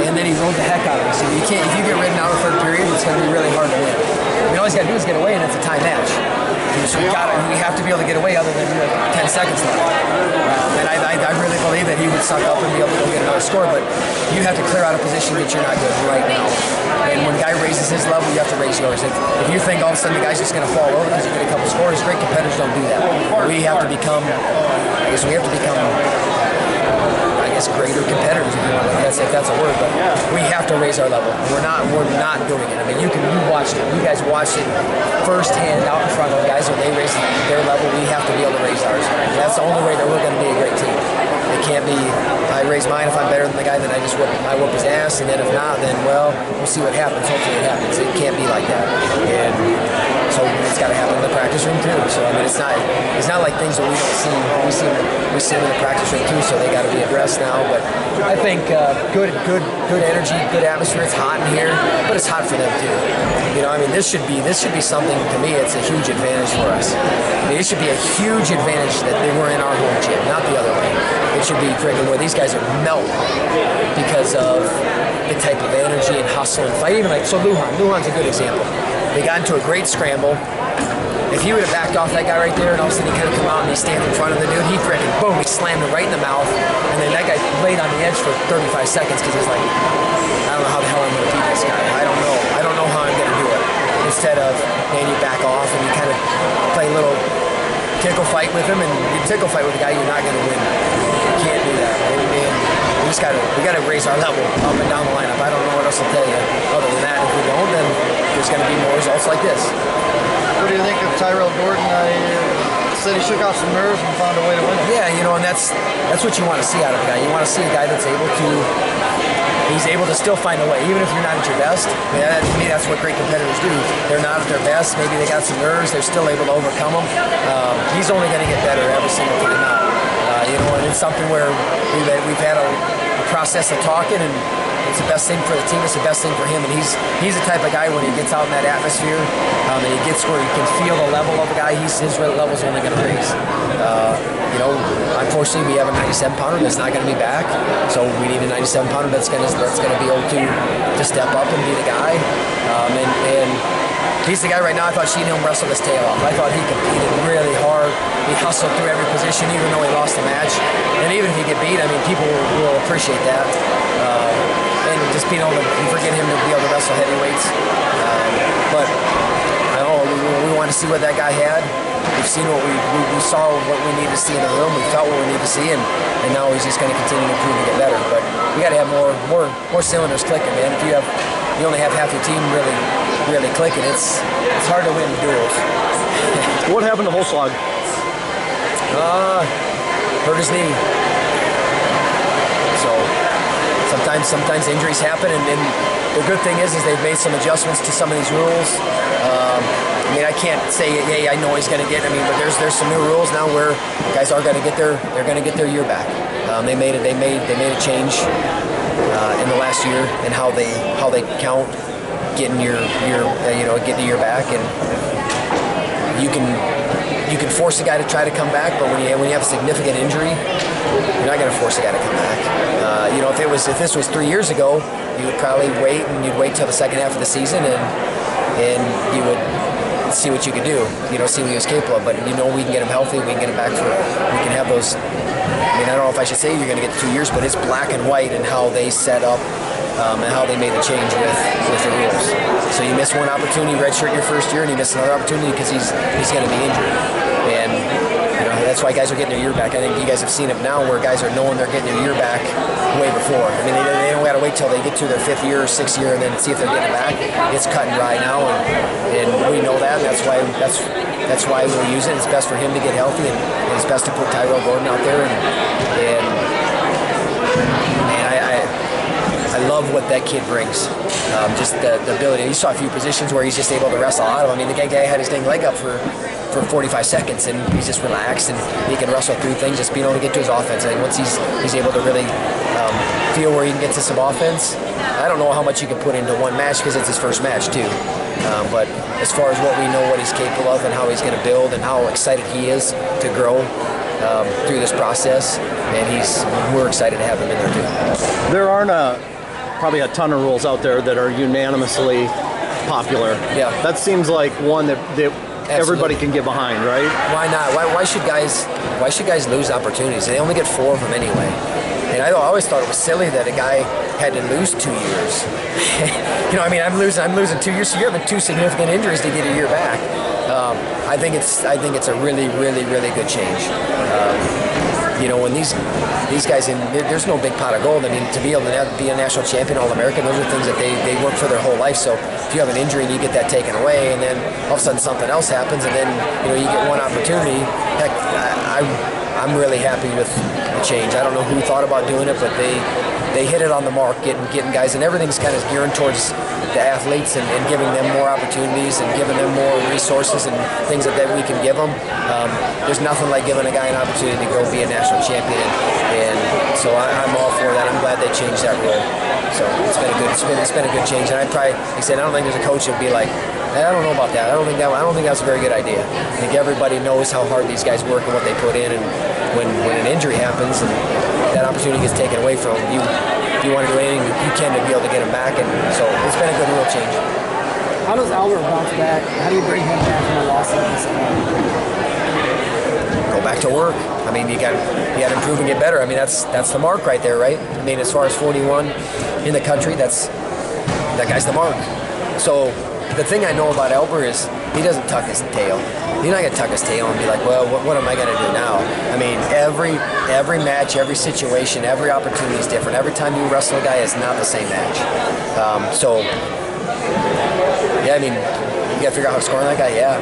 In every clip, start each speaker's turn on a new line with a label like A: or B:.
A: and then he rode the heck out of us. If you get ridden out of the third period, it's going to be really hard to win. I mean, all he's got to do is get away, and it's a tie match. So we have to be able to get away other than 10 seconds left. And I really believe that he would suck up and be able to go get another score, but you have to clear out a position that you're not good right now. And when a guy raises his level, you have to raise yours. If you think all of a sudden the guy's just going to fall over because you get a couple scores, great competitors don't do that. We have to become, greater competitors, if that's a word, but we have to raise our level. We're not doing it. I mean, you watched it. You guys watched it firsthand out in front of the guys when they raise their level. We have to be able to raise ours. That's the only way that we're going to be a great team. It can't be I raise mine. If I'm better than the guy, then I whoop his ass, and then if not, then well, we'll see what happens. Hopefully it happens. It can't be like that. And so it's got to happen in the practice room too. So I mean, it's not like things that we don't see. We see them in the practice room too. So they got to be addressed now. But I think good energy, good atmosphere. It's hot in here, but it's hot for them too. You know, I mean, this should be something, to me. It's a huge advantage for us. I mean, it should be a huge advantage that they were in our home gym, not the other way. It should be friggin' where these guys are melting because of the type of energy and hustle and fight. Even like, so Luhan's a good example. They got into a great scramble. If he would have backed off that guy right there and all of a sudden he could have come out and he stands in front of the dude, he frickin' boom, he slammed him right in the mouth. And then that guy laid on the edge for 35 seconds because he's like, I don't know how the hell I'm going to beat this guy. I don't know how I'm going to do it. Instead of, man, you back off and you kind of play a little tickle fight with him, and you tickle fight with a guy, you're not going to win. You can't do that. We got to raise our level up and down the lineup. I don't know what else to tell you other than that. If we don't, then there's going to be more results like this.
B: What do you think of Tyrell Gordon? Said he shook off some nerves and found a way to win.
A: Yeah, you know, and that's what you want to see out of a guy. You want to see a guy that's able to still find a way, even if you're not at your best. Yeah, to me, that's what great competitors do. They're not at their best. Maybe they got some nerves. They're still able to overcome them. He's only going to get better every single time now. You know, and it's something where we've had a process of talking, and it's the best thing for the team. It's the best thing for him, and he's the type of guy when he gets out in that atmosphere, and he gets where he can feel the level of a guy. His level's only going to raise. You know, unfortunately, we have a 97-pounder that's not going to be back, so we need a 97-pounder that's going to be able to step up and be the guy. And he's the guy right now. I thought Sheehan wrestled his tail off. I thought he competed really hard. He hustled through every position, even though he lost the match. And even if he get beat, I mean, people will appreciate that. And just being able to, you forget him to be able to wrestle heavyweights. But I don't know, we want to see what that guy had. We've seen what we saw what we need to see in the room. We felt what we need to see, and now he's just going to continue to improve and get better. But we got to have more cylinders clicking, man. If you only have half your team really clicking, it's hard to win duels.
C: What happened to Holschlag?
A: Hurt his knee. So sometimes injuries happen, and the good thing is they've made some adjustments to some of these rules. I mean, I can't say, hey, I know he's going to get. I mean, but there's some new rules now where guys are going to get their year back. They made a change in the last year in how they count getting your year back, and you can force a guy to try to come back, but when you have a significant injury, you're not going to force a guy to come back. You know, if this was 3 years ago, you would probably wait, and you'd wait till the second half of the season, and you would see what you could do, you know, see what he was capable of. But you know, we can get him healthy, we can get him back we can have those. I mean, I don't know if I should say you're going to get the 2 years, but it's black and white in how they set up and how they made the change with the rules. So you miss one opportunity, redshirt your first year, and you miss another opportunity because he's going to be injured. And you know, that's why guys are getting their year back. I think you guys have seen it now where guys are knowing they're getting their year back way before. I mean, they don't got to wait till they get to their 5th year or 6th year and then see if they're getting it back. It's cut and dry now, and we know that. And that's why we'll use it. It's best for him to get healthy, and it's best to put Tyrell Gordon out there. And I love what that kid brings. Just the ability. You saw a few positions where he's just able to wrestle out of. I mean, the guy had his dang leg up for 45 seconds, and he's just relaxed, and he can wrestle through things, just being able to get to his offense. And once he's able to really feel where he can get to some offense, I don't know how much you can put into one match because it's his first match too. But as far as what we know, what he's capable of, and how he's going to build, and how excited he is to grow through this process, and we're excited to have him in there too.
C: There aren't probably a ton of rules out there that are unanimously popular.
A: Yeah.
C: That seems like one that everybody can get behind, right?
A: Why not? Why should guys lose opportunities? They only get 4 of them anyway. And I always thought it was silly that a guy had to lose 2 years. I'm losing 2 years, so you're having 2 significant injuries to get a year back. I think it's a really, really, really good change. When these guys, there's no big pot of gold. I mean, to be able to be a national champion, All-American, those are things that they work for their whole life. So if you have an injury and you get that taken away, and then all of a sudden something else happens, and then you get one opportunity, heck, I'm really happy with the change. I don't know who thought about doing it, but they hit it on the mark, getting guys, and everything's kind of gearing towards the athletes and giving them more opportunities and giving them more resources and things that we can give them. There's nothing like giving a guy an opportunity to go be a national champion, and so I'm all for that. I'm glad they changed that rule. So it's been a good change, and like I said, I don't think there's a coach that would be like, I don't know about that. I don't think that's a very good idea. I think everybody knows how hard these guys work and what they put in, and when an injury happens and that opportunity gets taken away from you, if you want to do anything you can to be able to get them back, and so it's been a good rule change.
D: How does Albert bounce back? How do you bring him back from a loss like this?
A: Go back to work. I mean, you got to improve and get better. I mean, that's the mark right there, right? I mean, as far as 41 in the country, that guy's the mark. So the thing I know about Albert is he doesn't tuck his tail. He's not going to tuck his tail and be like, well, what am I going to do now? I mean, every match, every situation, every opportunity is different. Every time you wrestle a guy, it's not the same match. I mean, you got to figure out how to score on that guy. Yeah,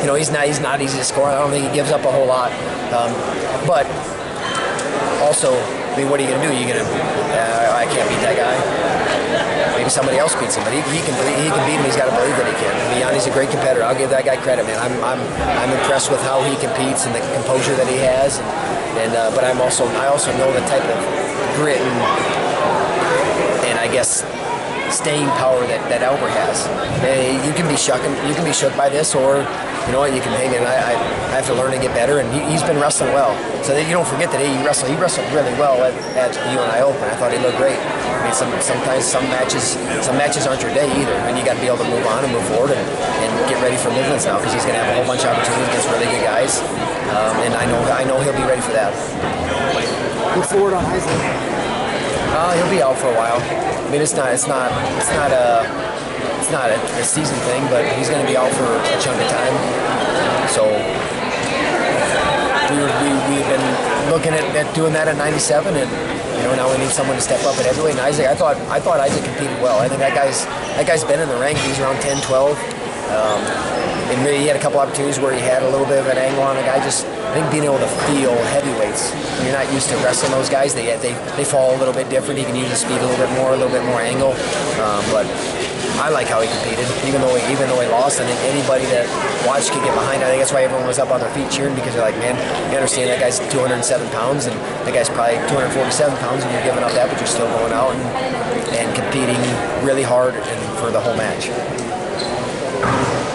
A: he's not easy to score. I don't think he gives up a whole lot. But also, I mean, what are you going to do? I can't beat that guy. Maybe somebody else beats him, but he can beat him. He's got to believe that he can. I mean, Yanni's a great competitor. I'll give that guy credit, man. I'm impressed with how he competes and the composure that he has. But I also know the type of grit and I guess staying power that Albert has. You can be shook by this, or you know what, you can hang in. I have to learn to get better, and he's been wrestling well. So that you don't forget that he wrestled really well at UNI Open. I thought he looked great. I mean, sometimes some matches aren't your day either, and you got to be able to move on and move forward and get ready for Midlands now, because he's going to have a whole bunch of opportunities against really good guys, and I know he'll be ready for that.
D: Look forward on Isaac.
A: He'll be out for a while. I mean, it's not a season thing, but he's going to be out for a chunk of time. So we've been looking at doing that at 97, and now we need someone to step up at heavyweight. And Isaac, I thought Isaac competed well. I think that guy's been in the rankings around 10, 12. And maybe he had a couple opportunities where he had a little bit of an angle on a guy. Just I think being able to feel heavyweights. When you're not used to wrestling those guys, they fall a little bit different. He can use his speed a little bit more angle. But I like how he competed, even though he lost. I think anybody that watched could get behind. I think that's why everyone was up on their feet cheering, because they're like, man, you understand that guy's 207 pounds, and that guy's probably 247 pounds, and you're giving up that, but you're still going out and competing really hard and for the whole match.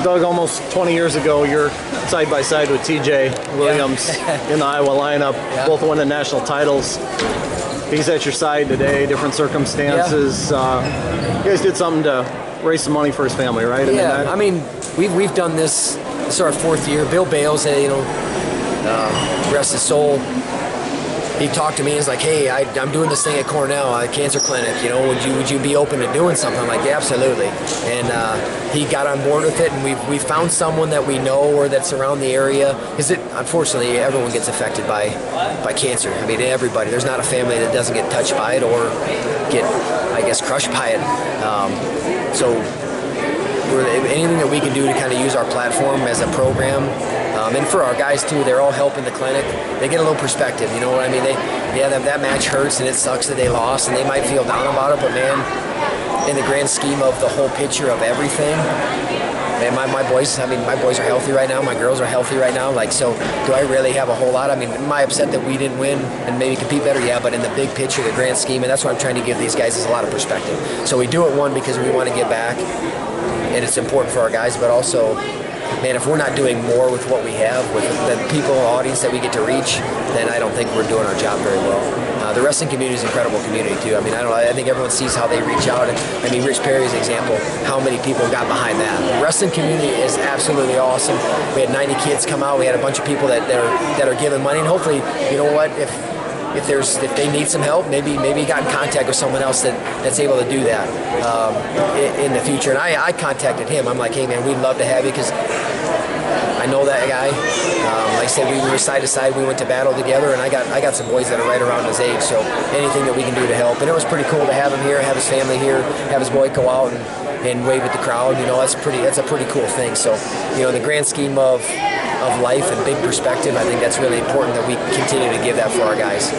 C: Doug, almost 20 years ago, you're side by side with TJ Williams in the Iowa lineup, both winning national titles. He's at your side today, different circumstances. You guys did something to raise some money for his family, right?
A: I mean, we've done this. This is our 4th year. Bill Bales, rest his soul. He talked to me and was like, hey, I'm doing this thing at Cornell, a cancer clinic, would you be open to doing something? I'm like, yeah, absolutely. And he got on board with it, and we found someone that we know or that's around the area. Because unfortunately, everyone gets affected by cancer. I mean, everybody. There's not a family that doesn't get touched by it or get, I guess, crushed by it. So anything that we can do to kind of use our platform as a program, and for our guys too, they're all helping the clinic. They get a little perspective, you know what I mean? That match hurts and it sucks that they lost, and they might feel down about it, but man, in the grand scheme of the whole picture of everything, man, my boys are healthy right now. My girls are healthy right now. Like, so do I really have a whole lot? I mean, am I upset that we didn't win and maybe compete better? Yeah, but in the big picture, the grand scheme, and that's what I'm trying to give these guys, is a lot of perspective. So we do it, one, because we want to give back, and it's important for our guys, but also, man, if we're not doing more with what we have, with the people, audience that we get to reach, then I don't think we're doing our job very well. The wrestling community is an incredible community too. I mean, I think everyone sees how they reach out. And, I mean, Rich Perry's example, how many people got behind that. The wrestling community is absolutely awesome. We had 90 kids come out. We had a bunch of people that are giving money, and hopefully, you know what, if they need some help, maybe got in contact with someone else that's able to do that in the future. And I contacted him. I'm like, hey man, we'd love to have you because I know that guy. Like I said, we were side to side. We went to battle together, and I got some boys that are right around his age. So anything that we can do to help, and it was pretty cool to have him here, have his family here, have his boy go out and wave at the crowd. You know, that's a pretty cool thing. So, you know, in the grand scheme of life and big perspective, I think that's really important that we continue to give that for our guys.